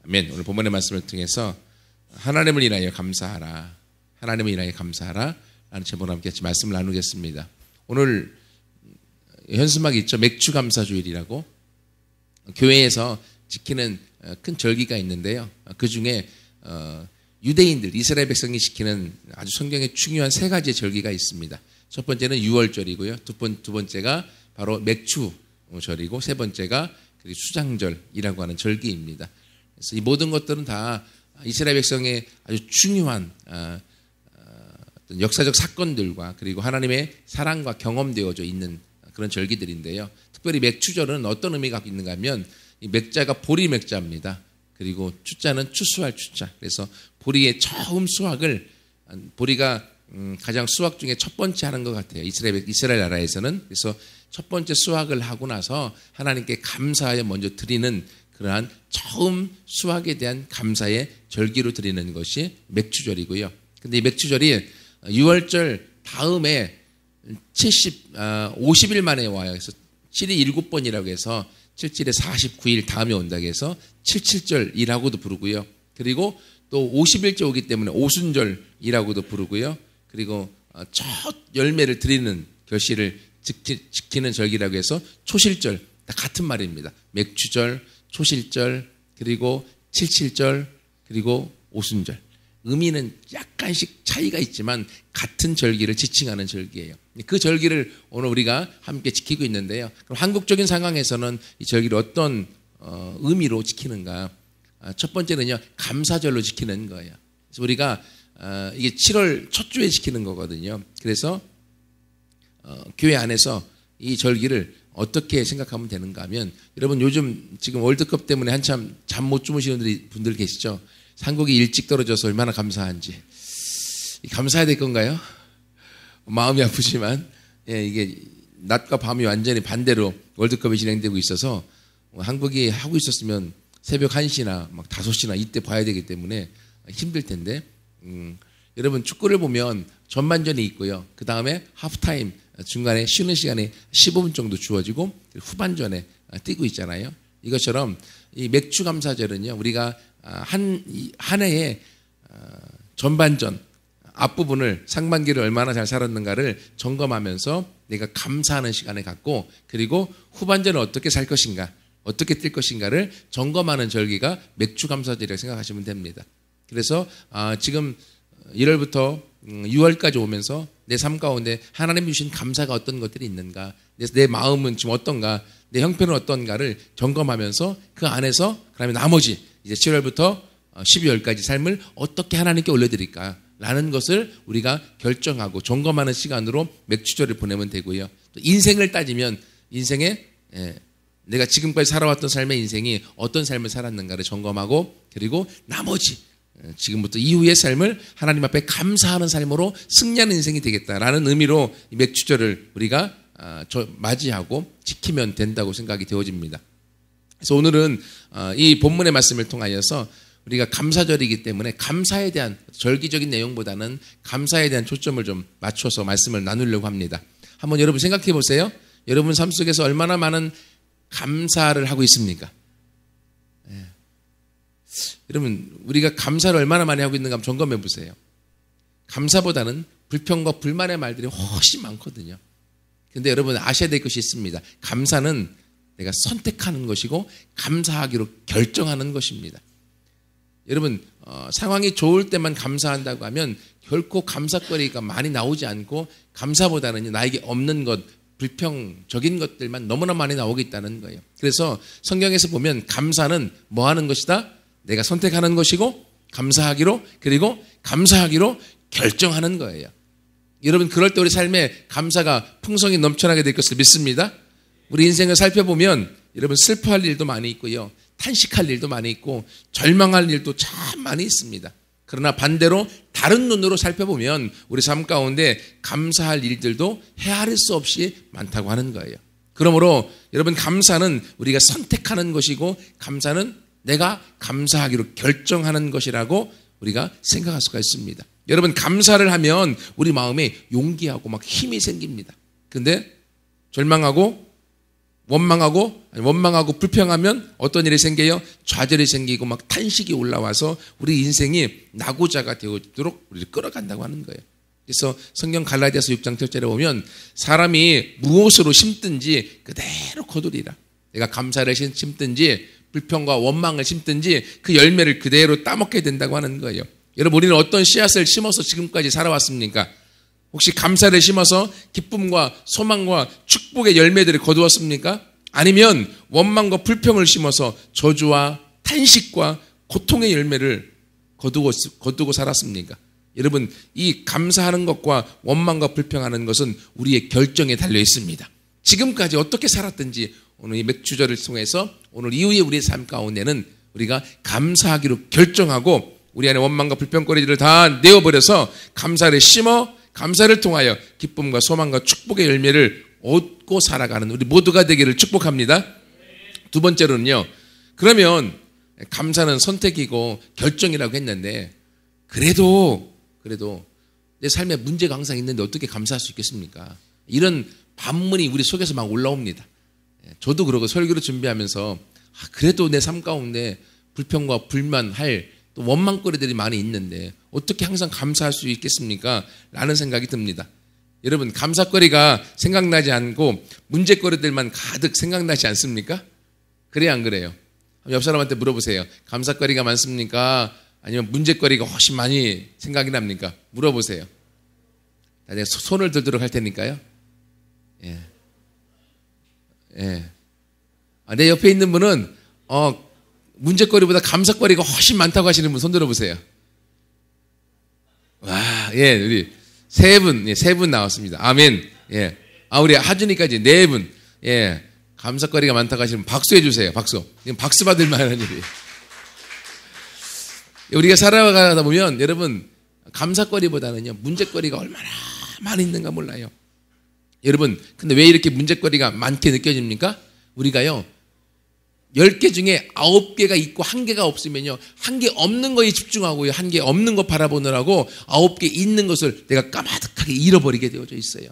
아멘. 오늘 본문의 말씀을 통해서 하나님을 인하여 감사하라. 하나님을 인하여 감사하라. 라는 제목으로 함께 같이 말씀을 나누겠습니다. 오늘 현수막이 있죠. 맥주 감사주일이라고. 교회에서 지키는 큰 절기가 있는데요. 그 중에 유대인들, 이스라엘 백성이 지키는 아주 성경에 중요한 세 가지의 절기가 있습니다. 첫 번째는 유월절이고요. 두 번째가 바로 맥주절이고, 세 번째가 수장절이라고 하는 절기입니다. 그래서 이 모든 것들은 다 이스라엘 백성의 아주 중요한 어떤 역사적 사건들과 그리고 하나님의 사랑과 경험되어져 있는 그런 절기들인데요. 특별히 맥주절은 어떤 의미가 있는가 하면 이 맥자가 보리 맥자입니다. 그리고 추자는 추수할 추자. 그래서 보리의 처음 수확을, 보리가 가장 수확 중에 첫 번째 하는 것 같아요. 이스라엘 나라에서는. 그래서 첫 번째 수확을 하고 나서 하나님께 감사하여 먼저 드리는 그러한 처음 수확에 대한 감사의 절기로 드리는 것이 맥주절이고요. 근데 이 맥주절이 6월절 다음에 50일 만에 와요. 그래서 7이 7번이라고 해서 7일에 49일 다음에 온다고 해서 77절이라고도 부르고요. 그리고 또 50일째 오기 때문에 오순절이라고도 부르고요. 그리고 첫 열매를 드리는 결실을 지키는 절기라고 해서 초실절, 다 같은 말입니다. 맥주절, 초실절, 그리고 77절, 그리고 오순절. 의미는 약간씩 차이가 있지만 같은 절기를 지칭하는 절기예요. 그 절기를 오늘 우리가 함께 지키고 있는데요. 그럼 한국적인 상황에서는 이 절기를 어떤 의미로 지키는가? 첫 번째는요, 감사절로 지키는 거예요. 그래서 우리가 이게 7월 첫 주에 지키는 거거든요. 그래서 교회 안에서 이 절기를 어떻게 생각하면 되는가 하면, 여러분 요즘 지금 월드컵 때문에 한참 잠 못 주무시는 분들 계시죠? 한국이 일찍 떨어져서 얼마나 감사한지. 감사해야 될 건가요? 마음이 아프지만, 이게 낮과 밤이 완전히 반대로 월드컵이 진행되고 있어서 한국이 하고 있었으면 새벽 1시나 막 5시나 이때 봐야 되기 때문에 힘들 텐데, 여러분 축구를 보면 전반전이 있고요. 그 다음에 하프타임, 중간에 쉬는 시간이 15분 정도 주어지고 후반전에 뛰고 있잖아요. 이것처럼 이 맥주 감사절은요, 우리가 한 해의 전반전 앞부분을, 상반기를 얼마나 잘 살았는가를 점검하면서 내가 감사하는 시간을 갖고, 그리고 후반전을 어떻게 살 것인가, 어떻게 뛸 것인가를 점검하는 절기가 맥주 감사절이라고 생각하시면 됩니다. 그래서 지금 1월부터 6월까지 오면서 내 삶 가운데 하나님 주신 감사가 어떤 것들이 있는가, 내 마음은 지금 어떤가, 내 형편은 어떤가를 점검하면서 그 안에서 그다음에 나머지 이제 7월부터 12월까지 삶을 어떻게 하나님께 올려드릴까 라는 것을 우리가 결정하고 점검하는 시간으로 맥주절을 보내면 되고요. 또 인생을 따지면 인생에 내가 지금까지 살아왔던 삶의 인생이 어떤 삶을 살았는가를 점검하고, 그리고 나머지 지금부터 이후의 삶을 하나님 앞에 감사하는 삶으로 승리하는 인생이 되겠다라는 의미로 이 맥주절을 우리가 맞이하고 지키면 된다고 생각이 되어집니다. 그래서 오늘은 이 본문의 말씀을 통하여서 우리가 감사절이기 때문에 감사에 대한 절기적인 내용보다는 감사에 대한 초점을 좀 맞춰서 말씀을 나누려고 합니다. 한번 여러분 생각해 보세요. 여러분 삶 속에서 얼마나 많은 감사를 하고 있습니까? 여러분 우리가 감사를 얼마나 많이 하고 있는가 한번 점검해 보세요. 감사보다는 불평과 불만의 말들이 훨씬 많거든요. 근데 여러분 아셔야 될 것이 있습니다. 감사는 내가 선택하는 것이고 감사하기로 결정하는 것입니다. 여러분 상황이 좋을 때만 감사한다고 하면 결코 감사거리가 많이 나오지 않고, 감사보다는 나에게 없는 것, 불평적인 것들만 너무나 많이 나오고 있다는 거예요. 그래서 성경에서 보면 감사는 뭐 하는 것이다? 내가 선택하는 것이고, 감사하기로, 그리고 감사하기로 결정하는 거예요. 여러분 그럴 때 우리 삶에 감사가 풍성히 넘쳐나게 될 것을 믿습니다. 우리 인생을 살펴보면 여러분 슬퍼할 일도 많이 있고요, 탄식할 일도 많이 있고, 절망할 일도 참 많이 있습니다. 그러나 반대로 다른 눈으로 살펴보면 우리 삶 가운데 감사할 일들도 헤아릴 수 없이 많다고 하는 거예요. 그러므로 여러분 감사는 우리가 선택하는 것이고, 감사는 내가 감사하기로 결정하는 것이라고 우리가 생각할 수가 있습니다. 여러분 감사를 하면 우리 마음에 용기하고 막 힘이 생깁니다. 근데 절망하고 원망하고 불평하면 어떤 일이 생겨요? 좌절이 생기고 막 탄식이 올라와서 우리 인생이 낙오자가 되도록 우리를 끌어간다고 하는 거예요. 그래서 성경 갈라디아서 6장 7절에 보면 사람이 무엇으로 심든지 그대로 거두리라. 내가 감사를 심든지 불평과 원망을 심든지 그 열매를 그대로 따먹게 된다고 하는 거예요. 여러분, 우리는 어떤 씨앗을 심어서 지금까지 살아왔습니까? 혹시 감사를 심어서 기쁨과 소망과 축복의 열매들을 거두었습니까? 아니면 원망과 불평을 심어서 저주와 탄식과 고통의 열매를 거두고 살았습니까? 여러분, 이 감사하는 것과 원망과 불평하는 것은 우리의 결정에 달려 있습니다. 지금까지 어떻게 살았든지 오늘 이 맥주절을 통해서 오늘 이후에 우리의 삶 가운데는 우리가 감사하기로 결정하고 우리 안에 원망과 불평거리들을 다 내어버려서 감사를 심어 감사를 통하여 기쁨과 소망과 축복의 열매를 얻고 살아가는 우리 모두가 되기를 축복합니다. 두 번째로는요, 그러면 감사는 선택이고 결정이라고 했는데 그래도 내 삶에 문제가 항상 있는데 어떻게 감사할 수 있겠습니까? 이런 반문이 우리 속에서 막 올라옵니다. 저도 그러고 설교를 준비하면서 그래도 내 삶 가운데 불평과 불만할 또 원망거리들이 많이 있는데 어떻게 항상 감사할 수 있겠습니까? 라는 생각이 듭니다. 여러분, 감사거리가 생각나지 않고 문제거리들만 가득 생각나지 않습니까? 그래요, 안 그래요? 옆 사람한테 물어보세요. 감사거리가 많습니까? 아니면 문제거리가 훨씬 많이 생각이 납니까? 물어보세요. 내가 손을 들도록 할 테니까요. 예. 내 옆에 있는 분은 문제거리보다 감사거리가 훨씬 많다고 하시는 분 손 들어보세요. 와, 예, 우리 세 분 나왔습니다. 아멘. 예. 우리 하준이까지 4분. 예. 감사거리가 많다고 하시면 박수해 주세요. 박수. 박수 받을 만한 일이에요. 우리가 살아가다 보면 여러분, 감사거리보다는요, 문제거리가 얼마나 많이 있는가 몰라요. 여러분, 근데 왜 이렇게 문제거리가 많게 느껴집니까? 우리가요, 10개 중에 9개가 있고 1개가 없으면요, 1개 없는 거에 집중하고요, 1개 없는 거 바라보느라고 9개 있는 것을 내가 까마득하게 잃어버리게 되어져 있어요.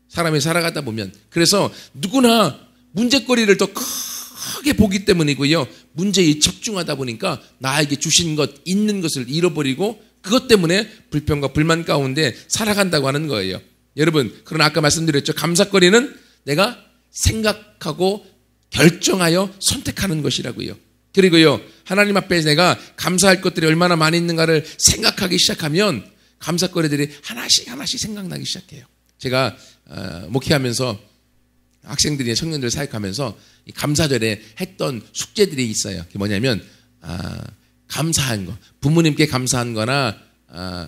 사람이 살아가다 보면. 그래서 누구나 문제거리를 더 크게 보기 때문이고요, 문제에 집중하다 보니까 나에게 주신 것, 있는 것을 잃어버리고 그것 때문에 불평과 불만 가운데 살아간다고 하는 거예요. 여러분, 그러나 아까 말씀드렸죠. 감사거리는 내가 생각하고 결정하여 선택하는 것이라고요. 그리고요, 하나님 앞에 내가 감사할 것들이 얼마나 많이 있는가를 생각하기 시작하면 감사거리들이 하나씩 생각나기 시작해요. 제가 목회하면서 학생들이 청년들 사역하면서 감사절에 했던 숙제들이 있어요. 그게 뭐냐면 감사한 거, 부모님께 감사한 거나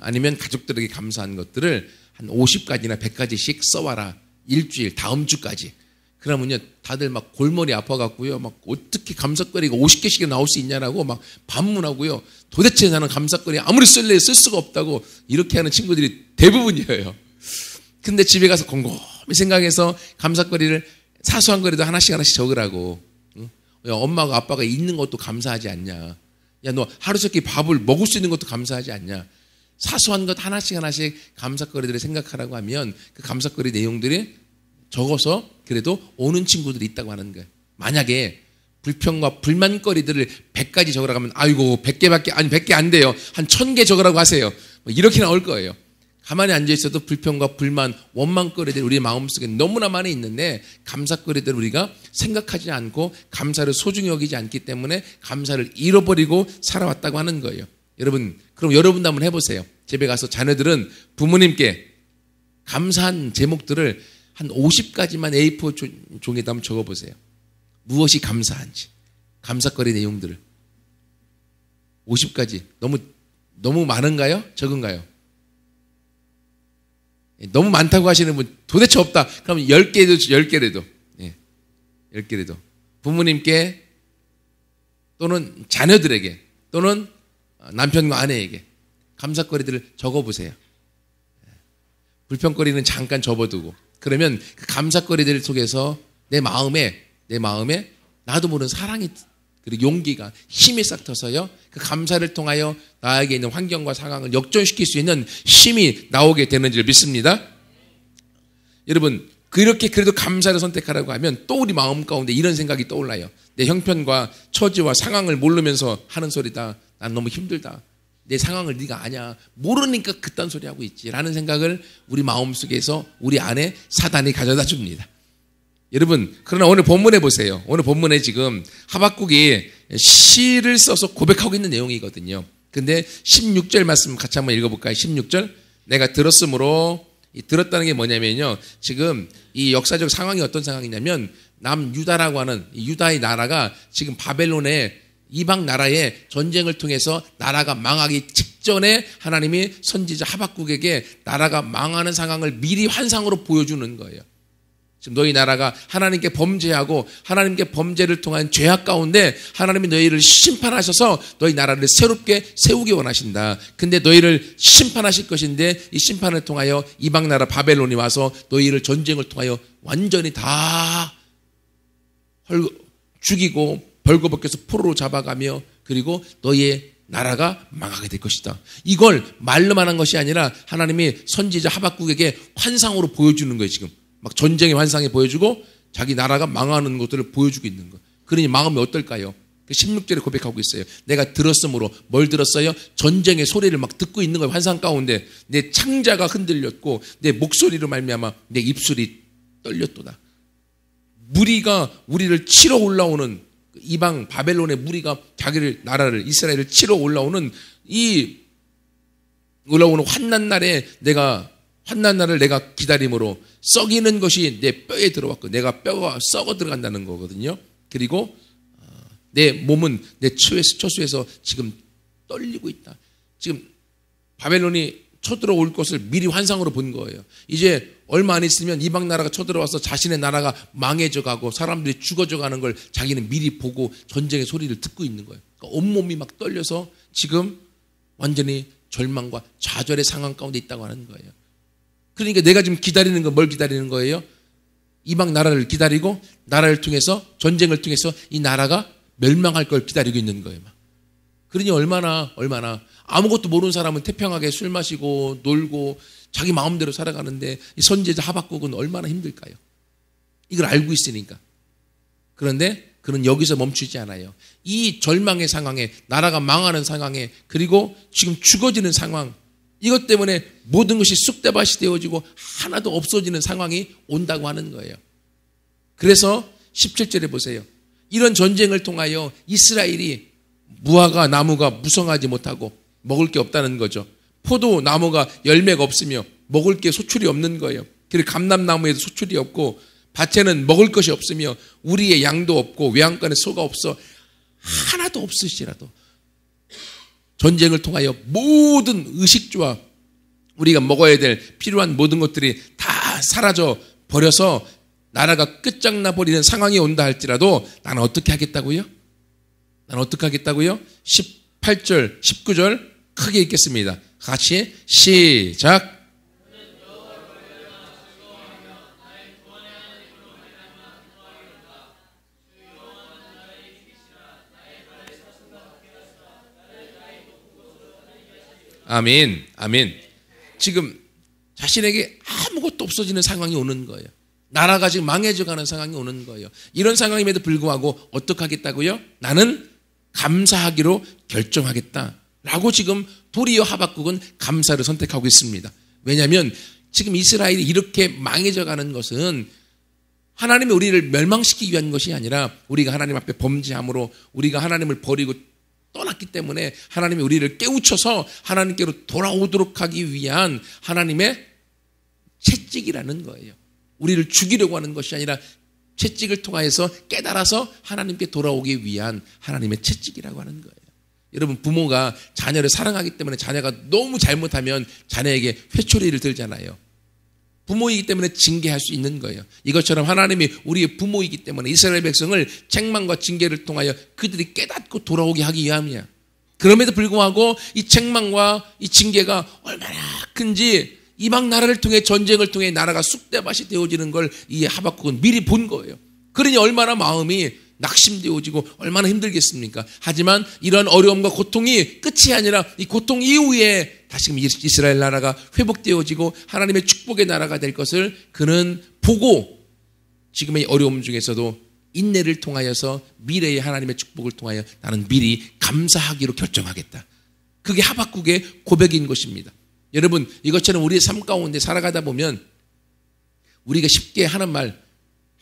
아니면 가족들에게 감사한 것들을 한 50가지나 100가지씩 써와라. 일주일, 다음 주까지. 그러면요, 다들 막 골머리 아파갖고요, 막 어떻게 감사거리가 50개씩 나올 수 있냐라고 막 반문하고요. 도대체 나는 감사거리 아무리 쓸래 쓸 수가 없다고 이렇게 하는 친구들이 대부분이에요. 근데 집에 가서 곰곰이 생각해서 감사거리를 사소한 거리도 하나씩 적으라고. 응? 야, 엄마가 아빠가 있는 것도 감사하지 않냐. 야, 너 하루 세끼 밥을 먹을 수 있는 것도 감사하지 않냐. 사소한 것 하나씩 감사거리들을 생각하라고 하면 그 감사거리 내용들이 적어서 그래도 오는 친구들이 있다고 하는 거예요. 만약에 불평과 불만거리들을 100가지 적으라고 하면 아이고 100개 안 돼요. 한 1000개 적으라고 하세요. 뭐 이렇게 나올 거예요. 가만히 앉아있어도 불평과 불만, 원망거리들이 우리 마음속에 너무나 많이 있는데 감사거리들을 우리가 생각하지 않고 감사를 소중히 여기지 않기 때문에 감사를 잃어버리고 살아왔다고 하는 거예요. 여러분, 그럼 여러분도 한번 해보세요. 집에 가서 자녀들은 부모님께 감사한 제목들을 한 50가지만 A4 종이에다 한번 적어보세요. 무엇이 감사한지, 감사거리 내용들을. 50가지. 너무 많은가요? 적은가요? 너무 많다고 하시는 분 도대체 없다. 그럼 10개라도. 예, 10개라도. 부모님께 또는 자녀들에게 또는 남편과 아내에게 감사거리들을 적어보세요. 불평거리는 잠깐 접어두고 그러면 그 감사거리들 속에서 내 마음에 나도 모르는 사랑이 그리고 용기가 힘이 싹 터서요. 그 감사를 통하여 나에게 있는 환경과 상황을 역전시킬 수 있는 힘이 나오게 되는지를 믿습니다. 여러분, 그렇게 그래도 감사를 선택하라고 하면 또 우리 마음 가운데 이런 생각이 떠올라요. 내 형편과 처지와 상황을 모르면서 하는 소리다. 난 너무 힘들다. 내 상황을 네가 아냐. 모르니까 그딴 소리 하고 있지. 라는 생각을 우리 마음속에서 우리 안에 사단이 가져다 줍니다. 여러분, 그러나 오늘 본문에 보세요. 오늘 본문에 지금 하박국이 시를 써서 고백하고 있는 내용이거든요. 근데 16절 말씀 같이 한번 읽어볼까요? 16절. 내가 들었으므로, 들었다는 게 뭐냐면요. 지금 이 역사적 상황이 어떤 상황이냐면 남유다라고 하는 유다의 나라가 지금 바벨론의 이방 나라의 전쟁을 통해서 나라가 망하기 직전에 하나님이 선지자 하박국에게 나라가 망하는 상황을 미리 환상으로 보여주는 거예요. 지금 너희 나라가 하나님께 범죄하고 하나님께 범죄를 통한 죄악 가운데 하나님이 너희를 심판하셔서 너희 나라를 새롭게 세우기 원하신다. 근데 너희를 심판하실 것인데 이 심판을 통하여 이방 나라 바벨론이 와서 너희를 전쟁을 통하여 완전히 다 죽이고 벌거벗겨서 포로로 잡아가며 그리고 너희의 나라가 망하게 될 것이다. 이걸 말로만 한 것이 아니라 하나님이 선지자 하박국에게 환상으로 보여주는 거예요. 지금 막 전쟁의 환상에 보여주고 자기 나라가 망하는 것들을 보여주고 있는 거예요. 그러니 마음이 어떨까요? 16절에 고백하고 있어요. 내가 들었으므로 뭘 들었어요? 전쟁의 소리를 막 듣고 있는 거예요. 환상 가운데 내 창자가 흔들렸고 내 목소리로 말미암아 내 입술이 떨렸도다. 무리가 우리를 치러 올라오는 이방 바벨론의 무리가 자기를 나라를 이스라엘을 치러 올라오는 이 올라오는 환난 날에 환난 날을 내가 기다림으로 썩이는 것이 내 뼈에 들어왔고 내가 뼈가 썩어 들어간다는 거거든요. 그리고 내 몸은 내 처수에서 지금 떨리고 있다. 지금 바벨론이 쳐들어올 것을 미리 환상으로 본 거예요. 이제 얼마 안 있으면 이방 나라가 쳐들어와서 자신의 나라가 망해져 가고 사람들이 죽어져 가는 걸 자기는 미리 보고 전쟁의 소리를 듣고 있는 거예요. 그러니까 온몸이 막 떨려서 지금 완전히 절망과 좌절의 상황 가운데 있다고 하는 거예요. 그러니까 내가 지금 기다리는 건 뭘 기다리는 거예요? 이방 나라를 기다리고 나라를 통해서 전쟁을 통해서 이 나라가 멸망할 걸 기다리고 있는 거예요. 그러니 얼마나 아무것도 모르는 사람은 태평하게 술 마시고 놀고 자기 마음대로 살아가는데 이 선지자 하박국은 얼마나 힘들까요? 이걸 알고 있으니까. 그런데 그는 여기서 멈추지 않아요. 이 절망의 상황에 나라가 망하는 상황에 그리고 지금 죽어지는 상황 이것 때문에 모든 것이 쑥대밭이 되어지고 하나도 없어지는 상황이 온다고 하는 거예요. 그래서 17절에 보세요. 이런 전쟁을 통하여 이스라엘이 무화과 나무가 무성하지 못하고 먹을 게 없다는 거죠. 포도 나무가 열매가 없으며 먹을 게 소출이 없는 거예요. 그리고 감람나무에도 소출이 없고 밭에는 먹을 것이 없으며 우리의 양도 없고 외양간에 소가 없어 하나도 없으시라도 전쟁을 통하여 모든 의식주와 우리가 먹어야 될 필요한 모든 것들이 다 사라져 버려서 나라가 끝장나 버리는 상황이 온다 할지라도 나는 어떻게 하겠다고요? 18절, 19절 크게 읽겠습니다. 같이 시작. 아멘, 아멘. 지금 자신에게 아무것도 없어지는 상황이 오는 거예요. 나라가 지금 망해져가는 상황이 오는 거예요. 이런 상황임에도 불구하고 어떻게 하겠다고요? 나는 감사하기로 결정하겠다라고 지금 도리어 하박국은 감사를 선택하고 있습니다. 왜냐하면 지금 이스라엘이 이렇게 망해져가는 것은 하나님이 우리를 멸망시키기 위한 것이 아니라 우리가 하나님 앞에 범죄함으로 우리가 하나님을 버리고 떠났기 때문에 하나님이 우리를 깨우쳐서 하나님께로 돌아오도록 하기 위한 하나님의 채찍이라는 거예요. 우리를 죽이려고 하는 것이 아니라 채찍을 통하여서 깨달아서 하나님께 돌아오기 위한 하나님의 채찍이라고 하는 거예요. 여러분 부모가 자녀를 사랑하기 때문에 자녀가 너무 잘못하면 자녀에게 회초리를 들잖아요. 부모이기 때문에 징계할 수 있는 거예요. 이것처럼 하나님이 우리의 부모이기 때문에 이스라엘 백성을 책망과 징계를 통하여 그들이 깨닫고 돌아오게 하기 위함이야. 그럼에도 불구하고 이 책망과 이 징계가 얼마나 큰지 이방 나라를 통해 전쟁을 통해 나라가 쑥대밭이 되어지는 걸 이 하박국은 미리 본 거예요. 그러니 얼마나 마음이 낙심되어지고 얼마나 힘들겠습니까? 하지만 이런 어려움과 고통이 끝이 아니라 이 고통 이후에 다시금 이스라엘 나라가 회복되어지고 하나님의 축복의 나라가 될 것을 그는 보고 지금의 어려움 중에서도 인내를 통하여서 미래의 하나님의 축복을 통하여 나는 미리 감사하기로 결정하겠다. 그게 하박국의 고백인 것입니다. 여러분, 이것처럼 우리의 삶 가운데 살아가다 보면 우리가 쉽게 하는 말,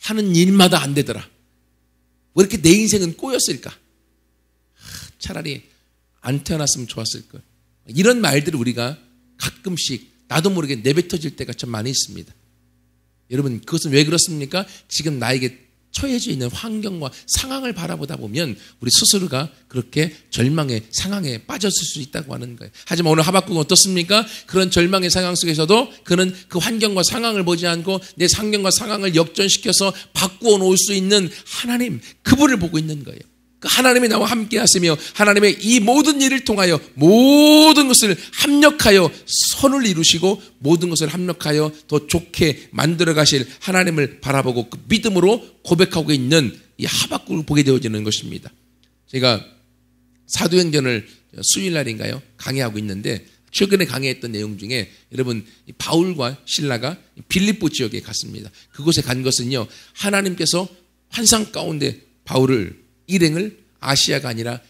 하는 일마다 안 되더라. 왜 이렇게 내 인생은 꼬였을까? 차라리 안 태어났으면 좋았을 걸. 이런 말들을 우리가 가끔씩 나도 모르게 내뱉어질 때가 참 많이 있습니다. 여러분, 그것은 왜 그렇습니까? 지금 나에게 처해져 있는 환경과 상황을 바라보다 보면 우리 스스로가 그렇게 절망의 상황에 빠졌을 수 있다고 하는 거예요. 하지만 오늘 하박국은 어떻습니까? 그런 절망의 상황 속에서도 그는 그 환경과 상황을 보지 않고 내 상경과 상황을 역전시켜서 바꾸어 놓을 수 있는 하나님, 그분을 보고 있는 거예요. 그 하나님이 나와 함께 하시며 하나님의 이 모든 일을 통하여 모든 것을 합력하여 선을 이루시고 모든 것을 합력하여 더 좋게 만들어 가실 하나님을 바라보고 그 믿음으로 고백하고 있는 이 하박국을 보게 되어지는 것입니다. 제가 사도행전을 수요일날인가요? 강의하고 있는데 최근에 강의했던 내용 중에 여러분 바울과 실라가 빌립보 지역에 갔습니다. 그곳에 간 것은요, 하나님께서 환상 가운데 바울을 일행을 아시아가 아니라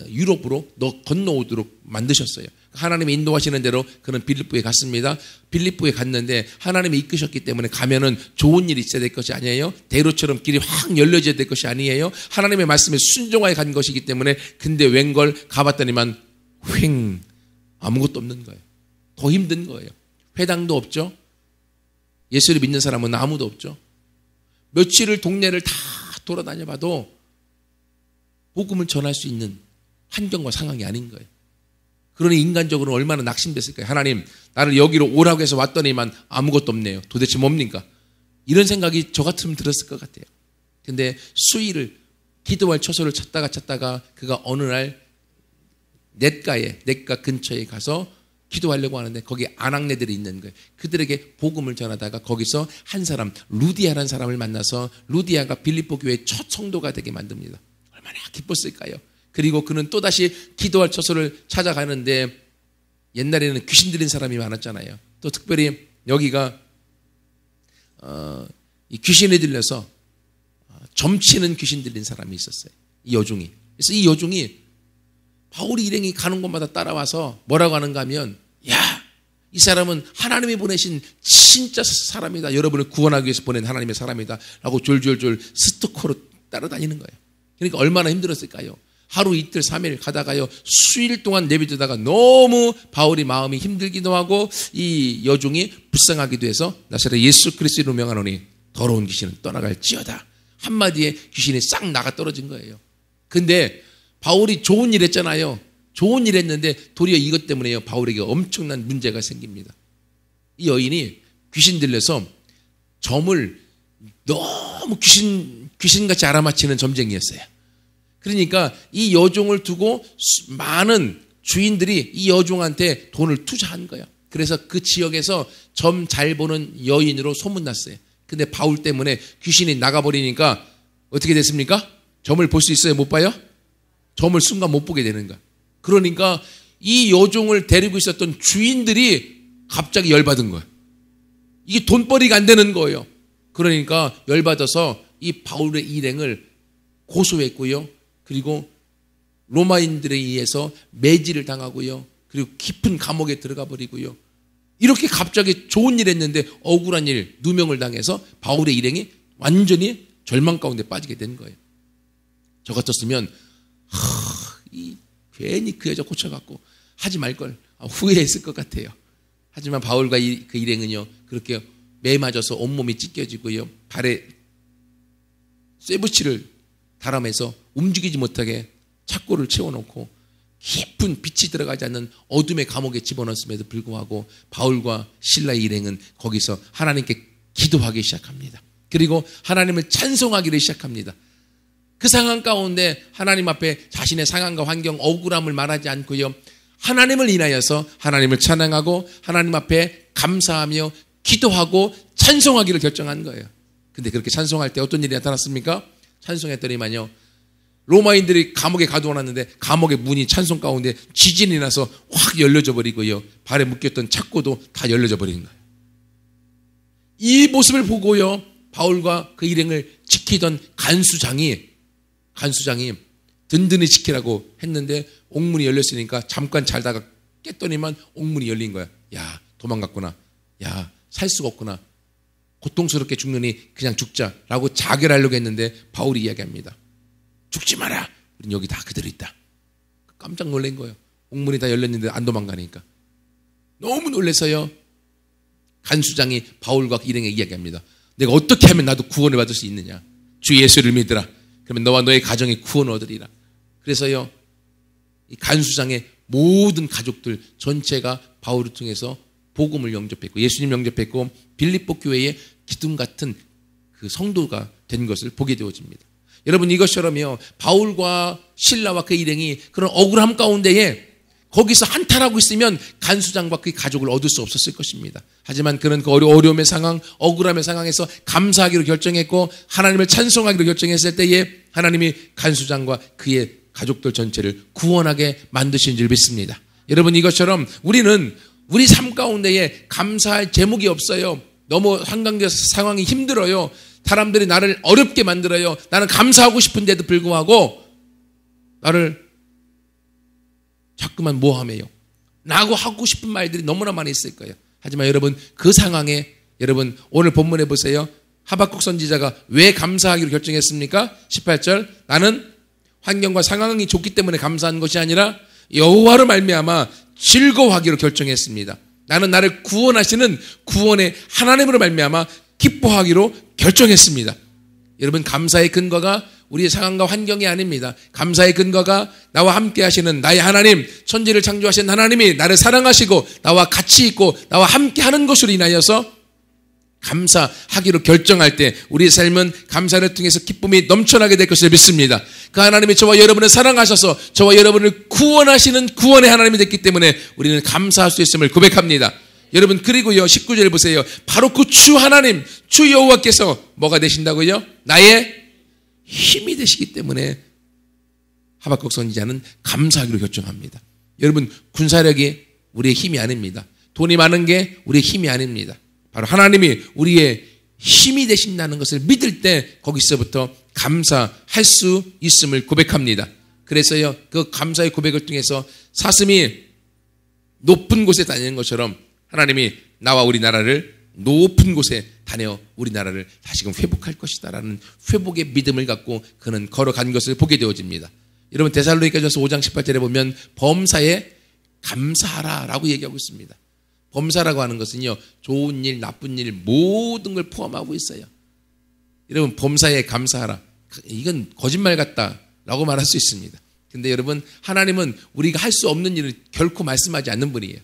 유럽으로 건너오도록 만드셨어요. 하나님이 인도하시는 대로 그는 빌립보에 갔습니다. 빌립보에 갔는데 하나님이 이끄셨기 때문에 가면은 좋은 일이 있어야 될 것이 아니에요. 대로처럼 길이 확 열려져야 될 것이 아니에요. 하나님의 말씀에 순종하여 간 것이기 때문에 근데 웬걸 가봤더니만 아무것도 없는 거예요. 더 힘든 거예요. 회당도 없죠. 예수를 믿는 사람은 아무도 없죠. 며칠을 동네를 다 돌아다녀 봐도 복음을 전할 수 있는 환경과 상황이 아닌 거예요. 그러니 인간적으로 얼마나 낙심됐을까요? 하나님, 나를 여기로 오라고 해서 왔더니만 아무것도 없네요. 도대체 뭡니까? 이런 생각이 저 같으면 들었을 것 같아요. 근데 수일을 기도할 처소를 찾다가 그가 어느 날 냇가 근처에 가서 기도하려고 하는데 거기 아낙네들이 있는 거예요. 그들에게 복음을 전하다가 거기서 한 사람, 루디아라는 사람을 만나서 루디아가 빌립보 교회의 첫 성도가 되게 만듭니다. 얼마나 기뻤을까요? 그리고 그는 또다시 기도할 처소를 찾아가는데 옛날에는 귀신 들린 사람이 많았잖아요. 또 특별히 여기가 이 귀신에 들려서 점치는 귀신 들린 사람이 있었어요. 이 여종이. 그래서 이 여종이 바울이 일행이 가는 곳마다 따라와서 뭐라고 하는가 하면, 야, 이 사람은 하나님이 보내신 진짜 사람이다. 여러분을 구원하기 위해서 보낸 하나님의 사람이다. 라고 졸졸졸 스토커로 따라다니는 거예요. 그러니까 얼마나 힘들었을까요? 하루 이틀 3일 가다가요, 수일 동안 내비두다가 너무 바울이 마음이 힘들기도 하고 이 여종이 불쌍하기도 해서 나사렛 예수 그리스도로 명하노니 더러운 귀신은 떠나갈지어다. 한마디에 귀신이 싹 나가 떨어진 거예요. 근데 바울이 좋은 일 했잖아요. 좋은 일 했는데 도리어 이것 때문에요, 바울에게 엄청난 문제가 생깁니다. 이 여인이 귀신 들려서 점을 너무 귀신같이 알아맞히는 점쟁이였어요. 그러니까 이 여종을 두고 많은 주인들이 이 여종한테 돈을 투자한 거예요. 그래서 그 지역에서 점 잘 보는 여인으로 소문났어요. 근데 바울 때문에 귀신이 나가버리니까 어떻게 됐습니까? 점을 볼 수 있어요? 못 봐요? 점을 순간 못 보게 되는 거야. 그러니까 이 여종을 데리고 있었던 주인들이 갑자기 열받은 거예요. 이게 돈벌이가 안 되는 거예요. 그러니까 열받아서 이 바울의 일행을 고소했고요. 그리고 로마인들에 의해서 매질을 당하고요. 그리고 깊은 감옥에 들어가 버리고요. 이렇게 갑자기 좋은 일 했는데 억울한 일, 누명을 당해서 바울의 일행이 완전히 절망 가운데 빠지게 된 거예요. 저 같았으면 괜히 그 여자 고쳐갖고 하지 말걸 후회했을 것 같아요. 하지만 바울과 그 일행은요, 그렇게 매 맞아서 온몸이 찢겨지고요, 발에 쇠붙이를 달아매서 움직이지 못하게 착고를 채워놓고 깊은 빛이 들어가지 않는 어둠의 감옥에 집어넣었음에도 불구하고 바울과 실라의 일행은 거기서 하나님께 기도하기 시작합니다. 그리고 하나님을 찬송하기를 시작합니다. 그 상황 가운데 하나님 앞에 자신의 상황과 환경, 억울함을 말하지 않고요, 하나님을 인하여서 하나님을 찬양하고 하나님 앞에 감사하며 기도하고 찬송하기를 결정한 거예요. 근데 그렇게 찬송할 때 어떤 일이 나타났습니까? 찬송했더니만요, 로마인들이 감옥에 가두어놨는데 감옥의 문이 찬송 가운데 지진이 나서 확 열려져 버리고요, 발에 묶였던 착고도 다 열려져 버리는 거예요. 이 모습을 보고요, 바울과 그 일행을 지키던 간수장이 든든히 지키라고 했는데 옥문이 열렸으니까 잠깐 잘다가 깼더니만 옥문이 열린 거야. 야, 도망갔구나. 야, 살 수가 없구나. 고통스럽게 죽느니 그냥 죽자라고 자결하려고 했는데 바울이 이야기합니다. 죽지 마라. 우린 여기 다 그대로 있다. 깜짝 놀란 거예요. 옥문이 다 열렸는데 안 도망가니까. 너무 놀라서요, 간수장이 바울과 일행에게 이야기합니다. 내가 어떻게 하면 나도 구원을 받을 수 있느냐. 주 예수를 믿으라. 그러면 너와 너의 가정이 구원을 얻으리라. 그래서요, 이 간수장의 모든 가족들 전체가 바울을 통해서 복음을 영접했고 예수님 영접했고 빌립보 교회의 기둥 같은 그 성도가 된 것을 보게 되어집니다. 여러분, 이것처럼요, 바울과 실라와 그 일행이 그런 억울함 가운데에 거기서 한탄하고 있으면 간수장과 그 가족을 얻을 수 없었을 것입니다. 하지만 그는 그 어려움의 상황, 억울함의 상황에서 감사하기로 결정했고 하나님을 찬송하기로 결정했을 때에 하나님이 간수장과 그의 가족들 전체를 구원하게 만드신 줄 믿습니다. 여러분, 이것처럼 우리는 우리 삶 가운데에 감사할 제목이 없어요. 너무 한강적 상황이 힘들어요. 사람들이 나를 어렵게 만들어요. 나는 감사하고 싶은데도 불구하고 나를 자꾸만 모함해요. 나하고 하고 싶은 말들이 너무나 많이 있을 거예요. 하지만 여러분, 그 상황에 여러분 오늘 본문에 보세요. 하박국 선지자가 왜 감사하기로 결정했습니까? 18절, 나는 환경과 상황이 좋기 때문에 감사한 것이 아니라 여호와로 말미암아 즐거워하기로 결정했습니다. 나는 나를 구원하시는 구원의 하나님으로 말미암아 기뻐하기로 결정했습니다. 여러분, 감사의 근거가 우리의 상황과 환경이 아닙니다. 감사의 근거가 나와 함께 하시는 나의 하나님, 천지를 창조하신 하나님이 나를 사랑하시고 나와 같이 있고 나와 함께 하는 것으로 인하여서 감사하기로 결정할 때 우리의 삶은 감사를 통해서 기쁨이 넘쳐나게 될 것을 믿습니다. 그 하나님이 저와 여러분을 사랑하셔서 저와 여러분을 구원하시는 구원의 하나님이 됐기 때문에 우리는 감사할 수 있음을 고백합니다. 여러분, 그리고요, 19절 보세요. 바로 그 주 하나님, 주 여호와께서 뭐가 되신다고요? 나의 힘이 되시기 때문에 하박국 선지자는 감사하기로 결정합니다. 여러분, 군사력이 우리의 힘이 아닙니다. 돈이 많은 게 우리의 힘이 아닙니다. 바로 하나님이 우리의 힘이 되신다는 것을 믿을 때 거기서부터 감사할 수 있음을 고백합니다. 그래서요, 그 감사의 고백을 통해서 사슴이 높은 곳에 다니는 것처럼 하나님이 나와 우리나라를 높은 곳에 다녀 우리나라를 다시금 회복할 것이다라는 회복의 믿음을 갖고 그는 걸어간 것을 보게 되어집니다. 여러분, 데살로니가전서 5장 18절에 보면 범사에 감사하라라고 얘기하고 있습니다. 범사라고 하는 것은요, 좋은 일, 나쁜 일 모든 걸 포함하고 있어요. 여러분, 범사에 감사하라. 이건 거짓말 같다라고 말할 수 있습니다. 근데 여러분, 하나님은 우리가 할 수 없는 일을 결코 말씀하지 않는 분이에요.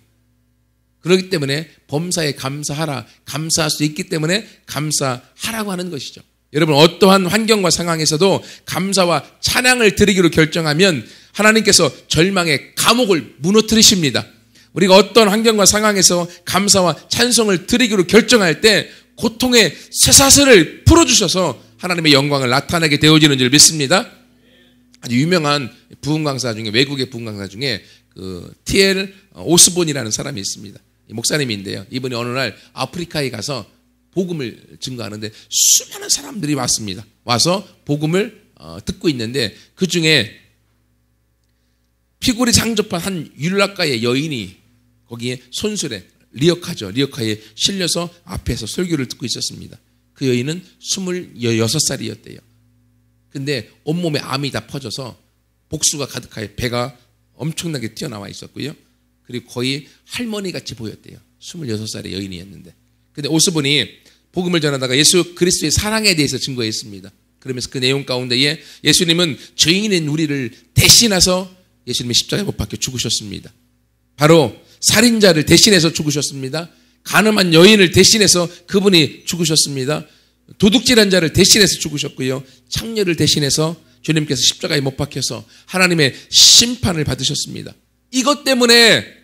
그렇기 때문에 범사에 감사하라, 감사할 수 있기 때문에 감사하라고 하는 것이죠. 여러분, 어떠한 환경과 상황에서도 감사와 찬양을 드리기로 결정하면 하나님께서 절망의 감옥을 무너뜨리십니다. 우리가 어떤 환경과 상황에서 감사와 찬송을 드리기로 결정할 때 고통의 쇠사슬을 풀어주셔서 하나님의 영광을 나타내게 되어지는 줄 믿습니다. 아주 유명한 부흥 강사 중에, 외국의 부흥 강사 중에 그 T.L. 오스본이라는 사람이 있습니다. 목사님인데요. 이분이 어느 날 아프리카에 가서 복음을 증거하는데 수많은 사람들이 왔습니다. 와서 복음을 듣고 있는데 그 중에 피골이 장접한 한 율락가의 여인이 거기에 손술에 리어카에 실려서 앞에서 설교를 듣고 있었습니다. 그 여인은 26살이었대요. 근데 온몸에 암이 다 퍼져서 복수가 가득하여 배가 엄청나게 튀어나와 있었고요. 그리고 거의 할머니같이 보였대요. 26살의 여인이었는데. 근데 오스본이 복음을 전하다가 예수 그리스도의 사랑에 대해서 증거했습니다. 그러면서 그 내용 가운데에 예수님은 죄인인 우리를 대신해서 예수님이 십자가에 못 박혀 죽으셨습니다. 바로 살인자를 대신해서 죽으셨습니다. 가늠한 여인을 대신해서 그분이 죽으셨습니다. 도둑질한 자를 대신해서 죽으셨고요. 창녀를 대신해서 주님께서 십자가에 못 박혀서 하나님의 심판을 받으셨습니다. 이것 때문에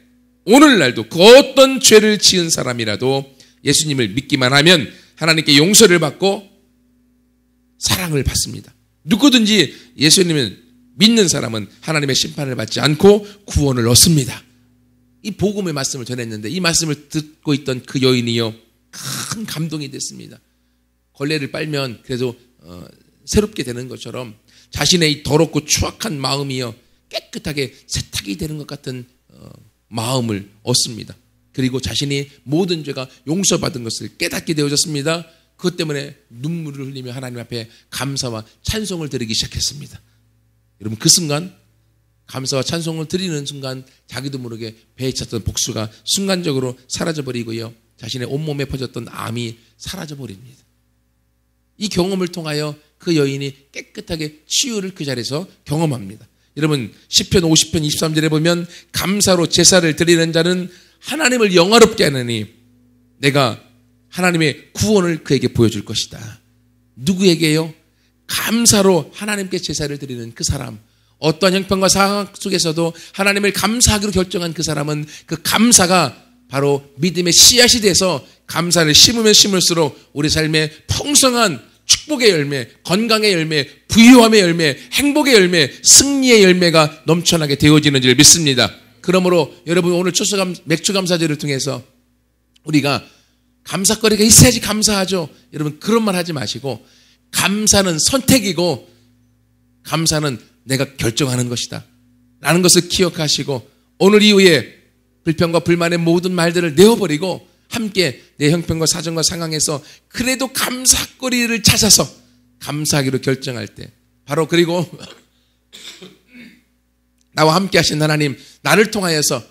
오늘날도 그 어떤 죄를 지은 사람이라도 예수님을 믿기만 하면 하나님께 용서를 받고 사랑을 받습니다. 누구든지 예수님을 믿는 사람은 하나님의 심판을 받지 않고 구원을 얻습니다. 이 복음의 말씀을 전했는데 이 말씀을 듣고 있던 그 여인이요, 큰 감동이 됐습니다. 걸레를 빨면 그래도 새롭게 되는 것처럼 자신의 이 더럽고 추악한 마음이요 깨끗하게 세탁이 되는 것 같은 마음을 얻습니다. 그리고 자신이 모든 죄가 용서받은 것을 깨닫게 되어졌습니다. 그것 때문에 눈물을 흘리며 하나님 앞에 감사와 찬송을 드리기 시작했습니다. 여러분, 그 순간 감사와 찬송을 드리는 순간 자기도 모르게 배에 찼던 복수가 순간적으로 사라져버리고요, 자신의 온몸에 퍼졌던 암이 사라져버립니다. 이 경험을 통하여 그 여인이 깨끗하게 치유를 그 자리에서 경험합니다. 여러분, 시편 50편 23절에 보면 감사로 제사를 드리는 자는 하나님을 영화롭게 하느니 내가 하나님의 구원을 그에게 보여줄 것이다. 누구에게요? 감사로 하나님께 제사를 드리는 그 사람, 어떠한 형편과 상황 속에서도 하나님을 감사하기로 결정한 그 사람은 그 감사가 바로 믿음의 씨앗이 돼서 감사를 심으면 심을수록 우리 삶에 풍성한 축복의 열매, 건강의 열매, 부유함의 열매, 행복의 열매, 승리의 열매가 넘쳐나게 되어지는 줄 믿습니다. 그러므로 여러분, 오늘 맥주감사제를 통해서 우리가 감사거리가 있어야지 감사하죠. 여러분, 그런 말 하지 마시고 감사는 선택이고 감사는 내가 결정하는 것이다 라는 것을 기억하시고 오늘 이후에 불평과 불만의 모든 말들을 내어버리고 함께 내 형편과 사정과 상황에서 그래도 감사거리를 찾아서 감사하기로 결정할 때, 바로 그리고 나와 함께 하신 하나님, 나를 통하여서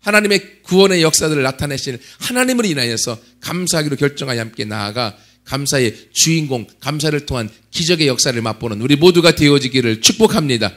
하나님의 구원의 역사들을 나타내신 하나님을 인하여서 감사하기로 결정하여 함께 나아가 감사의 주인공, 감사를 통한 기적의 역사를 맛보는 우리 모두가 되어지기를 축복합니다.